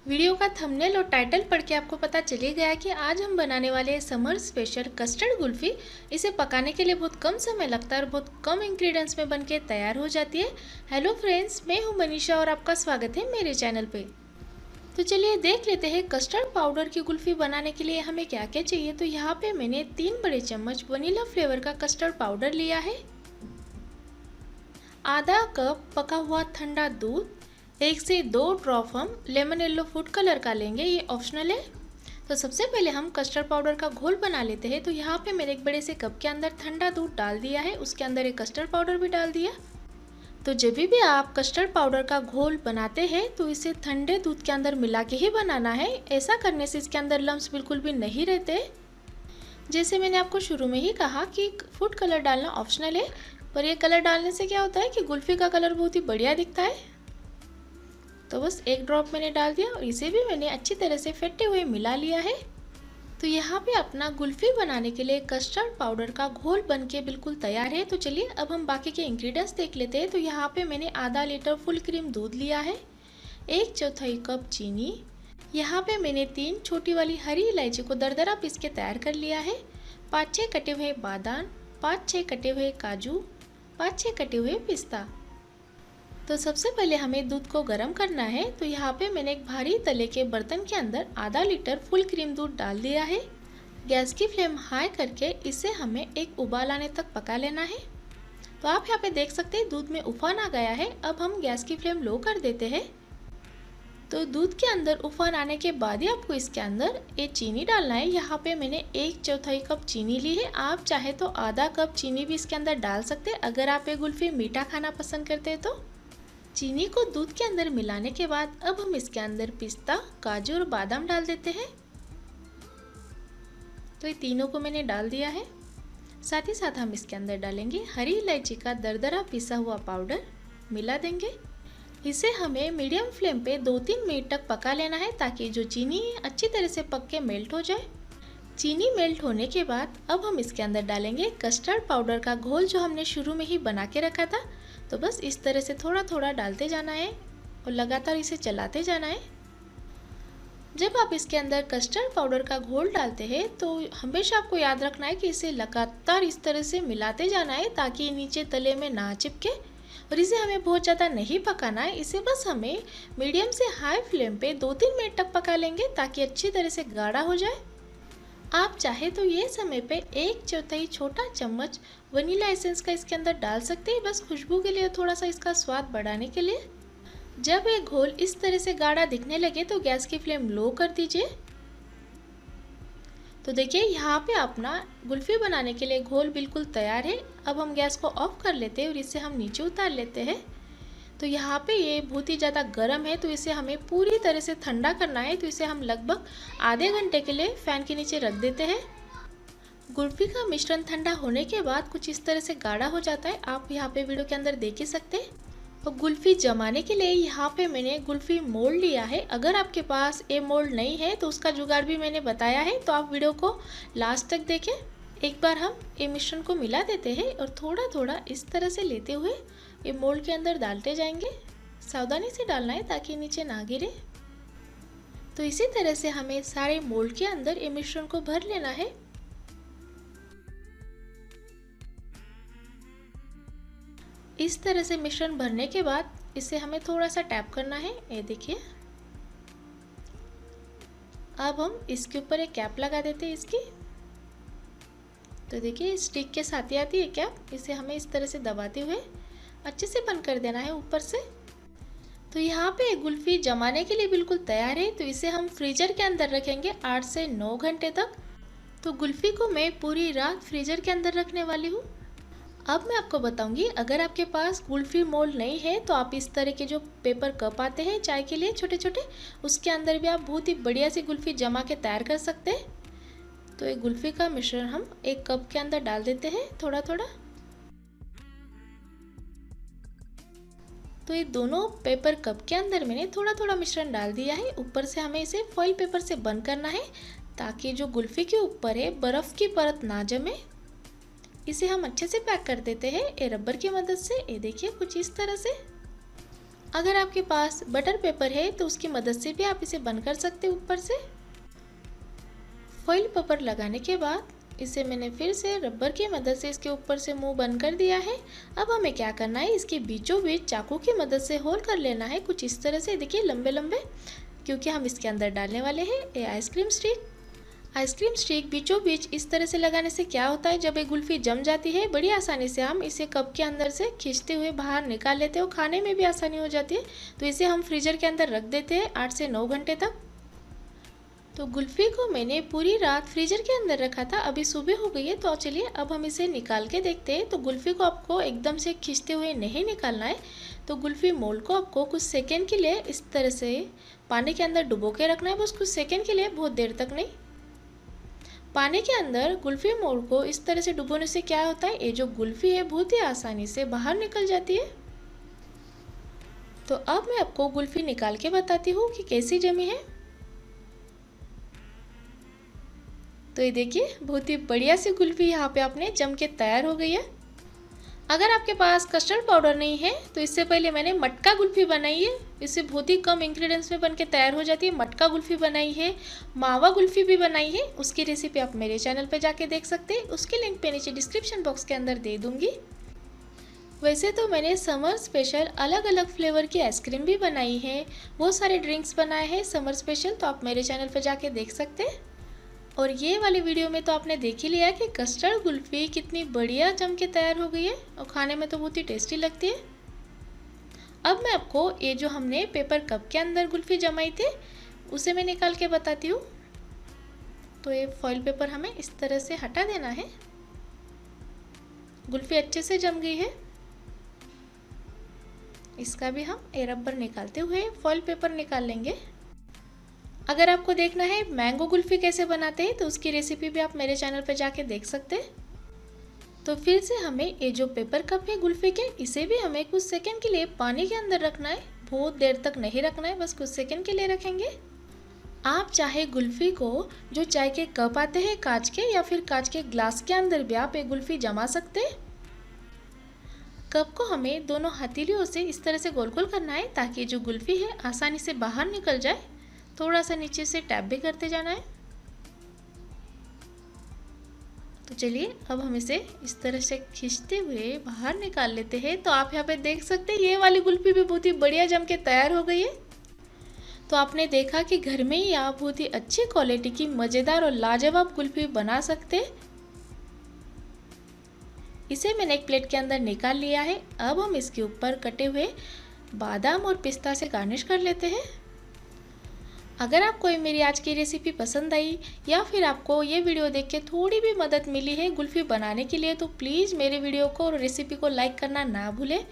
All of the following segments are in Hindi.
वीडियो का थंबनेल और टाइटल पढ़ के आपको पता चली गया कि आज हम बनाने वाले हैं समर स्पेशल कस्टर्ड कुल्फ़ी। इसे पकाने के लिए बहुत कम समय लगता है और बहुत कम इंग्रेडिएंट्स में बनके तैयार हो जाती है। हेलो फ्रेंड्स, मैं हूं मनीषा और आपका स्वागत है मेरे चैनल पे। तो चलिए देख लेते हैं कस्टर्ड पाउडर की कुल्फ़ी बनाने के लिए हमें क्या क्या चाहिए। तो यहाँ पे मैंने 3 बड़े चम्मच वनीला फ्लेवर का कस्टर्ड पाउडर लिया है, आधा कप पका हुआ ठंडा दूध, 1 से 2 ड्रॉप हम लेमन येलो फूड कलर का लेंगे, ये ऑप्शनल है। तो सबसे पहले हम कस्टर्ड पाउडर का घोल बना लेते हैं। तो यहाँ पे मैंने एक बड़े से कप के अंदर ठंडा दूध डाल दिया है, उसके अंदर एक कस्टर्ड पाउडर भी डाल दिया। तो जब भी आप कस्टर्ड पाउडर का घोल बनाते हैं तो इसे ठंडे दूध के अंदर मिला के ही बनाना है। ऐसा करने से इसके अंदर लम्स बिल्कुल भी नहीं रहते। जैसे मैंने आपको शुरू में ही कहा कि फूड कलर डालना ऑप्शनल है, पर ये कलर डालने से क्या होता है कि कुल्फ़ी का कलर बहुत ही बढ़िया दिखता है। तो बस 1 ड्रॉप मैंने डाल दिया और इसे भी मैंने अच्छी तरह से फेंटे हुए मिला लिया है। तो यहाँ पे अपना कुल्फ़ी बनाने के लिए कस्टर्ड पाउडर का घोल बनके बिल्कुल तैयार है। तो चलिए अब हम बाकी के इंग्रेडिएंट्स देख लेते हैं। तो यहाँ पे मैंने आधा लीटर फुल क्रीम दूध लिया है, 1/4 कप चीनी, यहाँ पे मैंने 3 छोटी वाली हरी इलायची को दरदरा पीस के तैयार कर लिया है, 5-6 कटे हुए बादाम, 5-6 कटे हुए काजू, 5-6 कटे हुए पिस्ता। तो सबसे पहले हमें दूध को गर्म करना है। तो यहाँ पे मैंने एक भारी तले के बर्तन के अंदर आधा लीटर फुल क्रीम दूध डाल दिया है। गैस की फ्लेम हाई करके इसे हमें एक उबाल आने तक पका लेना है। तो आप यहाँ पे देख सकते हैं दूध में उफान आ गया है। अब हम गैस की फ्लेम लो कर देते हैं। तो दूध के अंदर उफान आने के बाद ही आपको इसके अंदर ये चीनी डालना है। यहाँ पे मैंने 1/4 कप चीनी ली है। आप चाहे तो आधा कप चीनी भी इसके अंदर डाल सकते हैं अगर आप ये कुल्फ़ी मीठा खाना पसंद करते हैं। तो चीनी को दूध के अंदर मिलाने के बाद अब हम इसके अंदर पिस्ता, काजू और बादाम डाल देते हैं। तो ये तीनों को मैंने डाल दिया है। साथ ही साथ हम इसके अंदर डालेंगे हरी इलायची का दरदरा पिसा हुआ पाउडर, मिला देंगे। इसे हमें मीडियम फ्लेम पे 2-3 मिनट तक पका लेना है ताकि जो चीनी अच्छी तरह से पक के मेल्ट हो जाए। चीनी मेल्ट होने के बाद अब हम इसके अंदर डालेंगे कस्टर्ड पाउडर का घोल जो हमने शुरू में ही बना के रखा था। तो बस इस तरह से थोड़ा थोड़ा डालते जाना है और लगातार इसे चलाते जाना है। जब आप इसके अंदर कस्टर्ड पाउडर का घोल डालते हैं तो हमेशा आपको याद रखना है कि इसे लगातार इस तरह से मिलाते जाना है ताकि नीचे तले में ना चिपके। और इसे हमें बहुत ज़्यादा नहीं पकाना है, इसे बस हमें मीडियम से हाई फ्लेम पे 2-3 मिनट तक पका लेंगे ताकि अच्छी तरह से गाढ़ा हो जाए। आप चाहे तो ये समय पे 1/4 छोटा चम्मच वनीला एसेंस का इसके अंदर डाल सकते हैं, बस खुशबू के लिए, थोड़ा सा इसका स्वाद बढ़ाने के लिए। जब ये घोल इस तरह से गाढ़ा दिखने लगे तो गैस की फ्लेम लो कर दीजिए। तो देखिए यहाँ पे अपना कुल्फ़ी बनाने के लिए घोल बिल्कुल तैयार है। अब हम गैस को ऑफ कर लेते हैं और इसे हम नीचे उतार लेते हैं। तो यहाँ पे ये बहुत ही ज़्यादा गर्म है तो इसे हमें पूरी तरह से ठंडा करना है। तो इसे हम लगभग आधे घंटे के लिए फ़ैन के नीचे रख देते हैं। कुल्फ़ी का मिश्रण ठंडा होने के बाद कुछ इस तरह से गाढ़ा हो जाता है, आप यहाँ पे वीडियो के अंदर देख ही सकते हैं। और कुल्फ़ी जमाने के लिए यहाँ पे मैंने कुल्फ़ी मोल्ड लिया है। अगर आपके पास ये मोल्ड नहीं है तो उसका जुगाड़ भी मैंने बताया है, तो आप वीडियो को लास्ट तक देखें। एक बार हम ये मिश्रण को मिला देते हैं और थोड़ा थोड़ा इस तरह से लेते हुए ये मोल्ड के अंदर डालते जाएंगे। सावधानी से डालना है ताकि नीचे ना गिरे। तो इसी तरह से हमें सारे मोल्ड के अंदर ये मिश्रण को भर लेना है। इस तरह से मिश्रण भरने के बाद इसे हमें थोड़ा सा टैप करना है। ये देखिए, अब हम इसके ऊपर एक कैप लगा देते हैं इसकी। तो देखिए स्टिक के साथ ही आती है कैप, इसे हमें इस तरह से दबाते हुए अच्छे से बंद कर देना है ऊपर से। तो यहाँ पे कुल्फ़ी जमाने के लिए बिल्कुल तैयार है। तो इसे हम फ्रीजर के अंदर रखेंगे 8 से 9 घंटे तक। तो कुल्फ़ी को मैं पूरी रात फ्रीजर के अंदर रखने वाली हूँ। अब मैं आपको बताऊंगी, अगर आपके पास कुल्फ़ी मोल्ड नहीं है तो आप इस तरह के जो पेपर कप आते हैं चाय के लिए छोटे छोटे, उसके अंदर भी आप बहुत ही बढ़िया सी कुल्फ़ी जमा के तैयार कर सकते हैं। तो एक कुल्फ़ी का मिश्रण हम एक कप के अंदर डाल देते हैं थोड़ा थोड़ा। तो ये दोनों पेपर कप के अंदर मैंने थोड़ा थोड़ा मिश्रण डाल दिया है। ऊपर से हमें इसे फॉइल पेपर से बंद करना है ताकि जो कुल्फ़ी के ऊपर है बर्फ़ की परत ना जमे। इसे हम अच्छे से पैक कर देते हैं ये रबर की मदद से। ये देखिए कुछ इस तरह से। अगर आपके पास बटर पेपर है तो उसकी मदद से भी आप इसे बंद कर सकते हैं ऊपर से। फॉइल पेपर लगाने के बाद इसे मैंने फिर से रबर की मदद से इसके ऊपर से मुंह बंद कर दिया है। अब हमें क्या करना है, इसके बीचों बीच चाकू की मदद से होल कर लेना है, कुछ इस तरह से, देखिए लंबे लंबे, क्योंकि हम इसके अंदर डालने वाले हैं ये आइसक्रीम स्टिक। आइसक्रीम स्टिक बीचों बीच इस तरह से लगाने से क्या होता है, जब ये कुल्फी जम जाती है बड़ी आसानी से हम इसे कप के अंदर से खींचते हुए बाहर निकाल लेते हैं और खाने में भी आसानी हो जाती है। तो इसे हम फ्रीजर के अंदर रख देते हैं 8 से 9 घंटे तक। तो कुल्फी को मैंने पूरी रात फ्रीजर के अंदर रखा था, अभी सुबह हो गई है। तो चलिए अब हम इसे निकाल के देखते हैं। तो कुल्फी को आपको एकदम से खींचते हुए नहीं निकालना है। तो कुल्फी मोल्ड को आपको कुछ सेकंड के लिए इस तरह से पानी के अंदर डुबो के रखना है, बस कुछ सेकंड के लिए, बहुत देर तक नहीं। पानी के अंदर कुल्फी मोल्ड को इस तरह से डुबोने से क्या होता है, ये जो कुल्फी है बहुत ही आसानी से बाहर निकल जाती है। तो अब मैं आपको कुल्फी निकाल के बताती हूँ कि कैसी जमी है। तो ये देखिए बहुत ही बढ़िया सी कुल्फी यहाँ पे आपने जम के तैयार हो गई है। अगर आपके पास कस्टर्ड पाउडर नहीं है तो इससे पहले मैंने मटका कुल्फी बनाई है, इससे बहुत ही कम इंग्रेडिएंट्स में बनके तैयार हो जाती है। मटका कुल्फी बनाई है, मावा कुल्फी भी बनाई है, उसकी रेसिपी आप मेरे चैनल पे जाके देख सकते हैं, उसकी लिंक पे नीचे डिस्क्रिप्शन बॉक्स के अंदर दे दूंगी। वैसे तो मैंने समर स्पेशल अलग अलग फ्लेवर की आइसक्रीम भी बनाई है, बहुत सारे ड्रिंक्स बनाए हैं समर स्पेशल, तो आप मेरे चैनल पर जाके देख सकते हैं। और ये वाली वीडियो में तो आपने देख ही लिया कि कस्टर्ड कुल्फी कितनी बढ़िया जम के तैयार हो गई है और खाने में तो बहुत ही टेस्टी लगती है। अब मैं आपको ये जो हमने पेपर कप के अंदर कुल्फी जमाई थी उसे मैं निकाल के बताती हूँ। तो ये फॉइल पेपर हमें इस तरह से हटा देना है। कुल्फी अच्छे से जम गई है, इसका भी हम ये रबर निकालते हुए फॉइल पेपर निकाल लेंगे। अगर आपको देखना है मैंगो कुल्फी कैसे बनाते हैं तो उसकी रेसिपी भी आप मेरे चैनल पर जाके देख सकते हैं। तो फिर से हमें ये जो पेपर कप है कुल्फी के, इसे भी हमें कुछ सेकंड के लिए पानी के अंदर रखना है, बहुत देर तक नहीं रखना है, बस कुछ सेकंड के लिए रखेंगे। आप चाहे कुल्फी को जो चाय के कप आते हैं कांच के, या फिर कांच के ग्लास के अंदर भी आप ये कुल्फी जमा सकते हैं। कप को हमें दोनों हथेलियों से इस तरह से गोल गोल करना है ताकि जो कुल्फी है आसानी से बाहर निकल जाए। थोड़ा सा नीचे से टैप भी करते जाना है। तो चलिए अब हम इसे इस तरह से खींचते हुए बाहर निकाल लेते हैं। तो आप यहाँ पे देख सकते हैं ये वाली कुल्फी भी बहुत ही बढ़िया जम के तैयार हो गई है। तो आपने देखा कि घर में ही आप बहुत ही अच्छी क्वालिटी की मज़ेदार और लाजवाब कुल्फी बना सकते हैं। इसे मैंने एक प्लेट के अंदर निकाल लिया है। अब हम इसके ऊपर कटे हुए बादाम और पिस्ता से गार्निश कर लेते हैं। अगर आपको ये मेरी आज की रेसिपी पसंद आई या फिर आपको ये वीडियो देख के थोड़ी भी मदद मिली है कुल्फ़ी बनाने के लिए, तो प्लीज़ मेरे वीडियो को और रेसिपी को लाइक करना ना भूलें।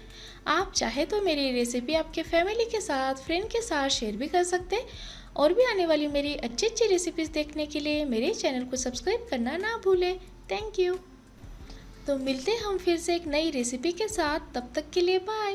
आप चाहे तो मेरी रेसिपी आपके फैमिली के साथ, फ्रेंड के साथ शेयर भी कर सकते हैं। और भी आने वाली मेरी अच्छी अच्छी रेसिपीज़ देखने के लिए मेरे चैनल को सब्सक्राइब करना ना भूलें। Thank you. तो मिलते हैं हम फिर से एक नई रेसिपी के साथ, तब तक के लिए बाय।